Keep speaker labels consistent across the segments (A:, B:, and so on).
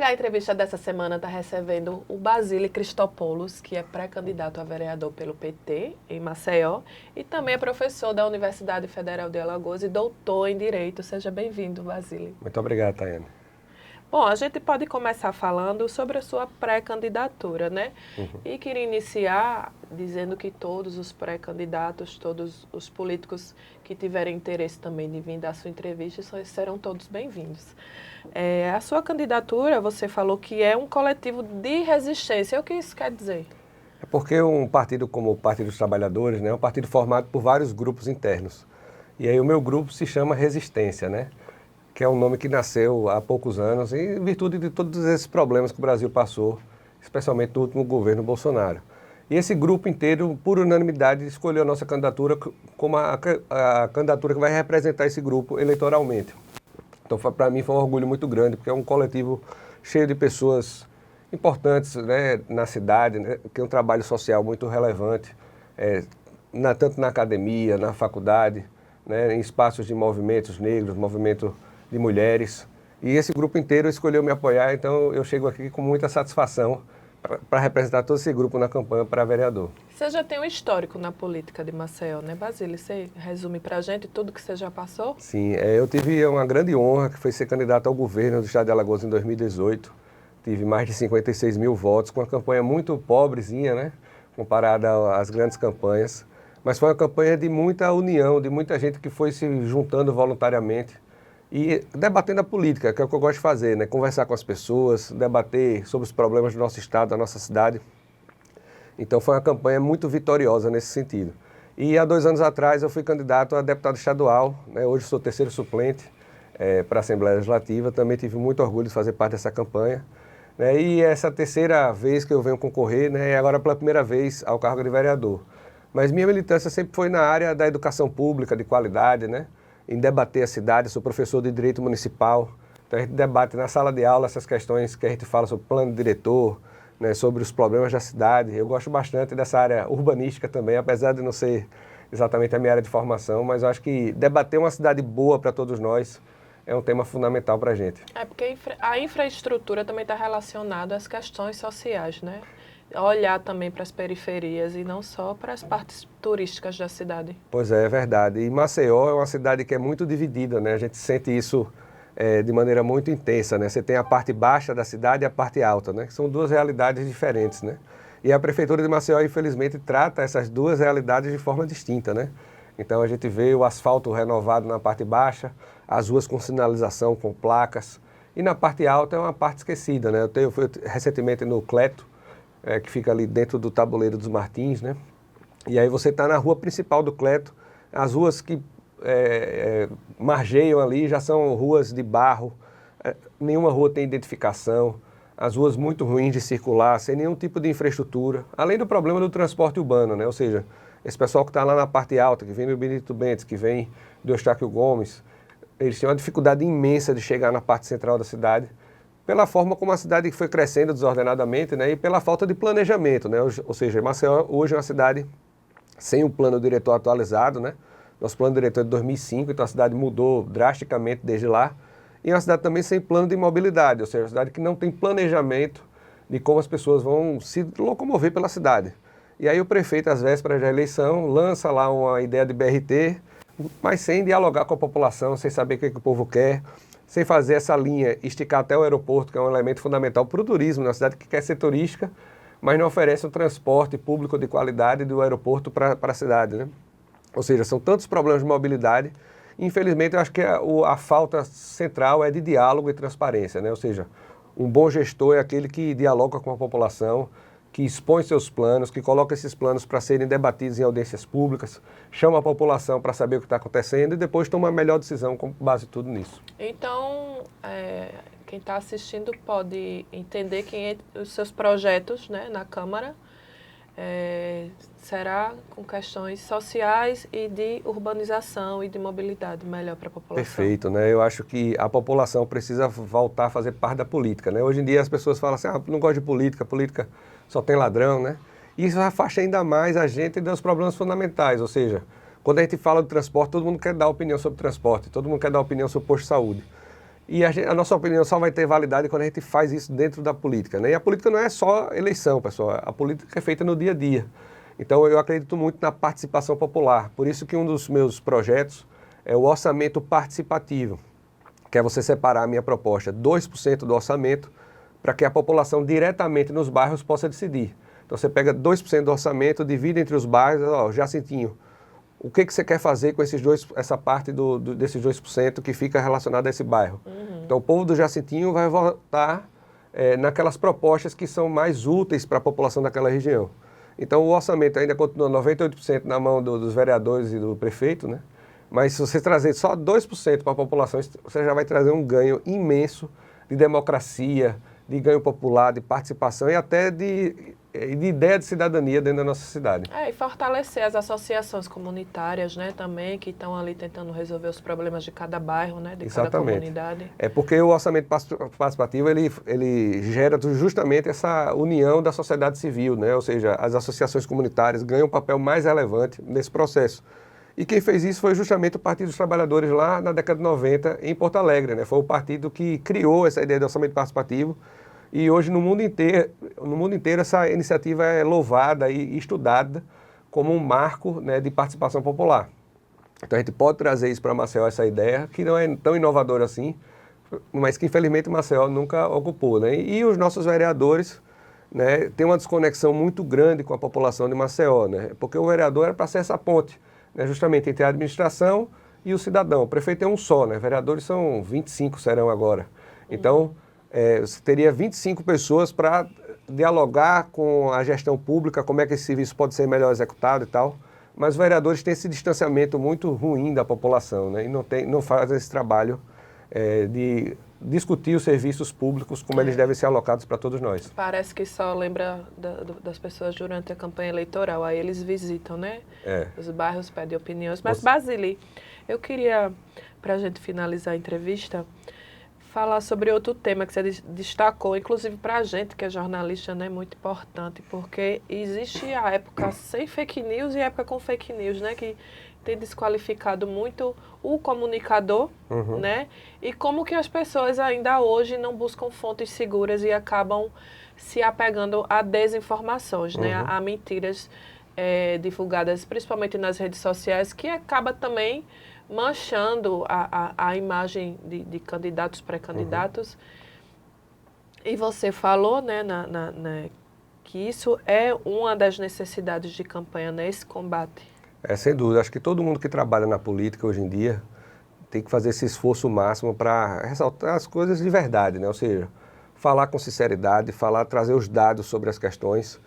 A: a entrevista dessa semana está recebendo o Basílio Christopoulos, que é pré-candidato a vereador pelo PT em Maceió e também é professor da Universidade Federal de Alagoas e doutor em Direito. Seja bem-vindo, Basílio.
B: Muito obrigado, Tayane.
A: Bom, a gente pode começar falando sobre a sua pré-candidatura, né? E queria iniciar dizendo que todos os pré-candidatos, todos os políticos que tiverem interesse também de vir dar sua entrevista serão todos bem-vindos. A sua candidatura, você falou que é um coletivo de resistência. O que isso quer dizer?
B: É porque um partido como o Partido dos Trabalhadores, né, é um partido formado por vários grupos internos. E aí o meu grupo se chama Resistência, né? Que é um nome que nasceu há poucos anos em virtude de todos esses problemas que o Brasil passou, especialmente no último governo Bolsonaro. E esse grupo inteiro, por unanimidade, escolheu a nossa candidatura como a candidatura que vai representar esse grupo eleitoralmente. Então, para mim, foi um orgulho muito grande, porque é um coletivo cheio de pessoas importantes, né, na cidade, né, que tem um trabalho social muito relevante, tanto na academia, na faculdade, né, em espaços de movimentos negros, movimento de mulheres, e esse grupo inteiro escolheu me apoiar, então eu chego aqui com muita satisfação para representar todo esse grupo na campanha para vereador.
A: Você já tem um histórico na política de Maceió, né, Basílio? Você resume para a gente tudo que você já passou?
B: Sim, eu tive uma grande honra, que foi ser candidato ao governo do estado de Alagoas em 2018, tive mais de 56 mil votos, com uma campanha muito pobrezinha, né, comparada às grandes campanhas, mas foi uma campanha de muita união, de muita gente que foi se juntando voluntariamente, e debatendo a política, que é o que eu gosto de fazer, né? Conversar com as pessoas, debater sobre os problemas do nosso estado, da nossa cidade. Então foi uma campanha muito vitoriosa nesse sentido. E há 2 anos atrás eu fui candidato a deputado estadual, né? Hoje sou terceiro suplente para a Assembleia Legislativa, também tive muito orgulho de fazer parte dessa campanha. Né? E essa terceira vez que eu venho concorrer, né? E agora pela primeira vez ao cargo de vereador. Mas minha militância sempre foi na área da educação pública, de qualidade, né? Em debater a cidade, sou professor de Direito Municipal, então a gente debate na sala de aula essas questões que a gente fala sobre plano diretor, né, sobre os problemas da cidade. Eu gosto bastante dessa área urbanística também, apesar de não ser exatamente a minha área de formação, mas eu acho que debater uma cidade boa para todos nós é um tema fundamental para a gente.
A: Porque a infraestrutura também está relacionada às questões sociais, né? Olhar também para as periferias e não só para as partes turísticas da cidade.
B: Pois é verdade. E Maceió é uma cidade que é muito dividida, né? A gente sente isso de maneira muito intensa, né? Você tem a parte baixa da cidade e a parte alta, né? Que são duas realidades diferentes, né? E a Prefeitura de Maceió, infelizmente, trata essas duas realidades de forma distinta, né? Então a gente vê o asfalto renovado na parte baixa, as ruas com sinalização, com placas. E na parte alta é uma parte esquecida, né? Eu fui recentemente no Cleto, que fica ali dentro do Tabuleiro dos Martins, né? E aí você está na rua principal do Cleto, as ruas que margeiam ali já são ruas de barro, nenhuma rua tem identificação, as ruas muito ruins de circular, sem nenhum tipo de infraestrutura, além do problema do transporte urbano, né? Ou seja, esse pessoal que está lá na parte alta, que vem do Benito Bentes, que vem do Eustáquio Gomes, eles têm uma dificuldade imensa de chegar na parte central da cidade, pela forma como a cidade foi crescendo desordenadamente, né, e pela falta de planejamento, né, ou seja, Maceió hoje é uma cidade sem um plano diretor atualizado, né, nosso plano diretor é de 2005, então a cidade mudou drasticamente desde lá, e é uma cidade também sem plano de mobilidade, ou seja, uma cidade que não tem planejamento de como as pessoas vão se locomover pela cidade. E aí o prefeito, às vésperas da eleição, lança lá uma ideia de BRT, mas sem dialogar com a população, sem saber o que o povo quer, sem fazer essa linha esticar até o aeroporto, que é um elemento fundamental para o turismo, na cidade que quer ser turística, mas não oferece um transporte público de qualidade do aeroporto para a cidade, né? Ou seja, são tantos problemas de mobilidade. Infelizmente, eu acho que a falta central é de diálogo e transparência, né? Ou seja, um bom gestor é aquele que dialoga com a população, que expõe seus planos, que coloca esses planos para serem debatidos em audiências públicas, chama a população para saber o que está acontecendo e depois toma a melhor decisão com base em tudo nisso.
A: Então, quem está assistindo pode entender que os seus projetos, né, na Câmara será com questões sociais e de urbanização e de mobilidade melhor para a população.
B: Perfeito, né? Eu acho que a população precisa voltar a fazer parte da política, né? Hoje em dia as pessoas falam assim, não gosto de política, política só tem ladrão, né? E isso afasta ainda mais a gente dos problemas fundamentais, ou seja, quando a gente fala do transporte, todo mundo quer dar opinião sobre transporte, todo mundo quer dar opinião sobre posto de saúde. E a nossa opinião só vai ter validade quando a gente faz isso dentro da política, né? E a política não é só eleição, pessoal. A política é feita no dia a dia. Então, eu acredito muito na participação popular. Por isso que um dos meus projetos é o orçamento participativo, que é você separar a minha proposta, 2% do orçamento, para que a população diretamente nos bairros possa decidir. Então, você pega 2% do orçamento, divide entre os bairros, ó, Jacintinho, o que você quer fazer com essa parte desses 2% que fica relacionado a esse bairro? Então, o povo do Jacintinho vai votar naquelas propostas que são mais úteis para a população daquela região. Então, o orçamento ainda continua 98% na mão dos vereadores e do prefeito, né? Mas se você trazer só 2% para a população, você já vai trazer um ganho imenso de democracia, de ganho popular, de participação e até de ideia de cidadania dentro da nossa cidade.
A: E fortalecer as associações comunitárias, né, também, que estão ali tentando resolver os problemas de cada bairro, né, de
B: Exatamente.
A: cada comunidade.
B: É porque o orçamento participativo, ele gera justamente essa união da sociedade civil, né? Ou seja, as associações comunitárias ganham um papel mais relevante nesse processo. E quem fez isso foi justamente o Partido dos Trabalhadores lá na década de 90 em Porto Alegre, né? Foi o partido que criou essa ideia de orçamento participativo e hoje no mundo inteiro essa iniciativa é louvada e estudada como um marco, né, de participação popular. Então a gente pode trazer isso para Maceió, essa ideia, que não é tão inovadora assim, mas que infelizmente Maceió nunca ocupou, né? E os nossos vereadores, né, têm uma desconexão muito grande com a população de Maceió, né? Porque o vereador era para ser essa ponte, né, justamente entre a administração e o cidadão. O prefeito é um só, né? Vereadores são 25, serão agora. Então, você teria 25 pessoas para dialogar com a gestão pública, como é que esse serviço pode ser melhor executado e tal. Mas os vereadores têm esse distanciamento muito ruim da população, né? E não fazem esse trabalho de discutir os serviços públicos como eles devem ser alocados para todos nós.
A: Parece que só lembra das pessoas durante a campanha eleitoral, aí eles visitam, né? Os bairros, pedem opiniões. Mas, Basili, eu queria, para a gente finalizar a entrevista, falar sobre outro tema que você destacou, inclusive para a gente, que é jornalista, né, muito importante, porque existe a época sem fake news e a época com fake news, né, que tem desqualificado muito o comunicador, né, e como que as pessoas ainda hoje não buscam fontes seguras e acabam se apegando a desinformações, né, a mentiras divulgadas principalmente nas redes sociais, que acaba também manchando a imagem de candidatos, pré-candidatos. E você falou, né, que isso é uma das necessidades de campanha, né, esse combate.
B: Sem dúvida. Acho que todo mundo que trabalha na política hoje em dia tem que fazer esse esforço máximo para ressaltar as coisas de verdade, né? Ou seja, falar com sinceridade, trazer os dados sobre as questões.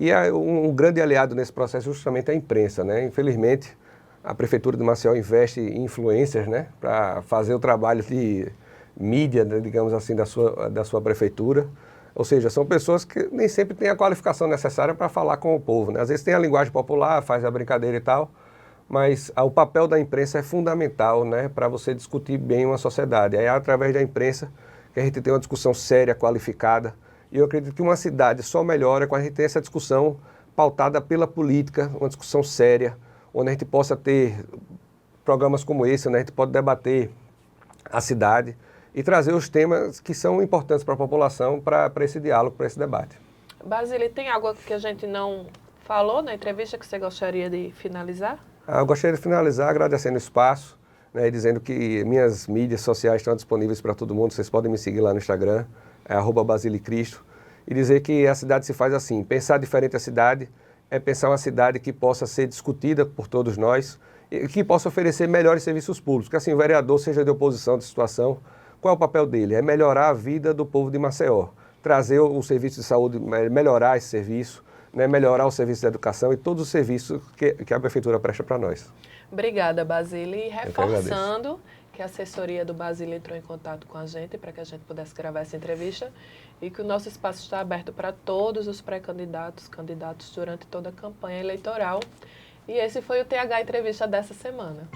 B: E um grande aliado nesse processo é justamente a imprensa, né? Infelizmente, a Prefeitura de Maceió investe em influencers, né, para fazer o trabalho de mídia, né, digamos assim, da sua prefeitura. Ou seja, são pessoas que nem sempre têm a qualificação necessária para falar com o povo, né? Às vezes tem a linguagem popular, faz a brincadeira e tal, mas o papel da imprensa é fundamental, né, para você discutir bem uma sociedade. É através da imprensa que a gente tem uma discussão séria, qualificada. E eu acredito que uma cidade só melhora quando a gente tem essa discussão pautada pela política, uma discussão séria, onde a gente possa ter programas como esse, onde a gente pode debater a cidade e trazer os temas que são importantes para a população para esse diálogo, para esse debate.
A: Basili, tem algo que a gente não falou na entrevista que você gostaria de finalizar?
B: Eu gostaria de finalizar agradecendo o espaço, né, e dizendo que minhas mídias sociais estão disponíveis para todo mundo, vocês podem me seguir lá no Instagram, @basilicristo, e dizer que a cidade se faz assim, pensar diferente a cidade é pensar uma cidade que possa ser discutida por todos nós e que possa oferecer melhores serviços públicos. Que assim, o vereador, seja de oposição, de situação, qual é o papel dele? É melhorar a vida do povo de Maceió, trazer o serviço de saúde, melhorar esse serviço, né, melhorar o serviço de educação e todos os serviços que a Prefeitura presta para nós.
A: Obrigada, Basili. Reforçando que a assessoria do Basili entrou em contato com a gente para que a gente pudesse gravar essa entrevista e que o nosso espaço está aberto para todos os pré-candidatos, candidatos durante toda a campanha eleitoral. E esse foi o TH Entrevista dessa semana.